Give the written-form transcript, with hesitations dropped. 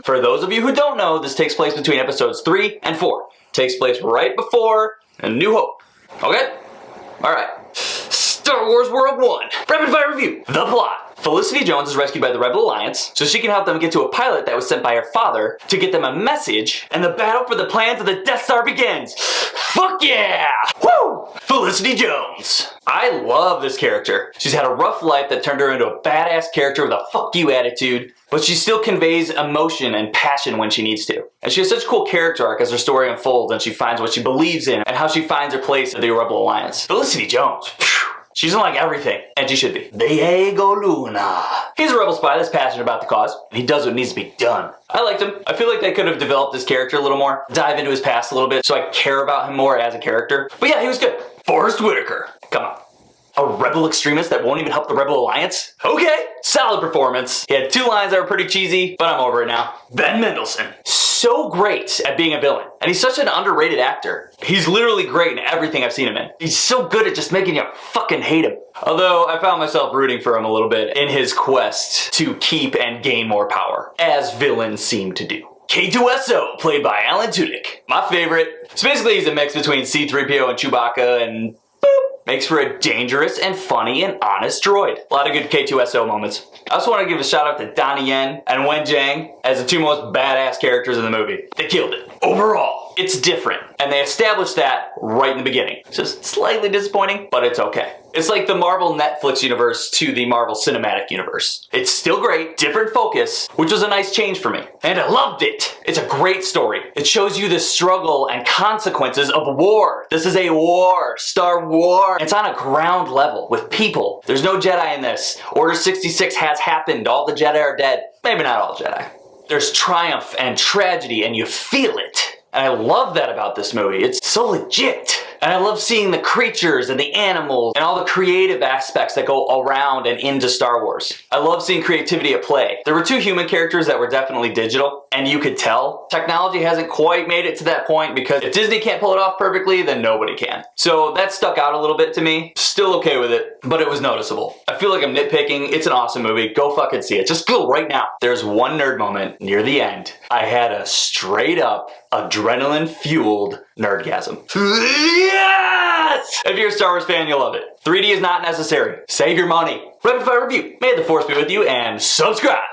For those of you who don't know, this takes place between episodes 3 and 4. Takes place right before A New Hope. Okay? Alright. Star Wars World 1. Rapid fire review. The plot. Felicity Jones is rescued by the Rebel Alliance so she can help them get to a pilot that was sent by her father to get them a message, and the battle for the plans of the Death Star begins. Fuck yeah! Woo! Felicity Jones. I love this character. She's had a rough life that turned her into a badass character with a fuck you attitude, but she still conveys emotion and passion when she needs to. And she has such a cool character arc as her story unfolds and she finds what she believes in and how she finds her place in the Rebel Alliance. Felicity Jones. Phew. She's in like everything, and she should be. Diego Luna. He's a rebel spy that's passionate about the cause, and he does what needs to be done. I liked him. I feel like they could have developed this character a little more, dive into his past a little bit, so I care about him more as a character. But yeah, he was good. Forrest Whitaker. Come on. A rebel extremist that won't even help the Rebel Alliance? Okay, solid performance. He had 2 lines that were pretty cheesy, but I'm over it now. Ben Mendelsohn. So great at being a villain, and he's such an underrated actor. He's literally great in everything I've seen him in. He's so good at just making you fucking hate him. Although I found myself rooting for him a little bit in his quest to keep and gain more power, as villains seem to do. K2SO, played by Alan Tudyk. My favorite. So basically he's a mix between C-3PO and Chewbacca, and boop, makes for a dangerous and funny and honest droid. A lot of good K2SO moments. I also want to give a shout out to Donnie Yen and Wen Zhang as the 2 most badass characters in the movie. They killed it. Overall, it's different, and they established that right in the beginning. It's just slightly disappointing, but it's okay. It's like the Marvel Netflix universe to the Marvel Cinematic Universe. It's still great, different focus, which was a nice change for me. And I loved it. It's a great story. It shows you the struggle and consequences of war. This is a war, Star Wars. It's on a ground level with people. There's no Jedi in this. Order 66 has happened. All the Jedi are dead. Maybe not all Jedi. There's triumph and tragedy, and you feel it. And I love that about this movie. It's so legit. And I love seeing the creatures and the animals and all the creative aspects that go around and into Star Wars. I love seeing creativity at play. There were 2 human characters that were definitely digital, and you could tell. Technology hasn't quite made it to that point because if Disney can't pull it off perfectly, then nobody can. So that stuck out a little bit to me. Still okay with it, but it was noticeable. I feel like I'm nitpicking. It's an awesome movie. Go fucking see it. Just go right now. There's one nerd moment near the end. I had a straight up adrenaline-fueled nerdgasm. Yes! If you're a Star Wars fan, you'll love it. 3D is not necessary. Save your money. Rapid fire review. May the force be with you, and subscribe.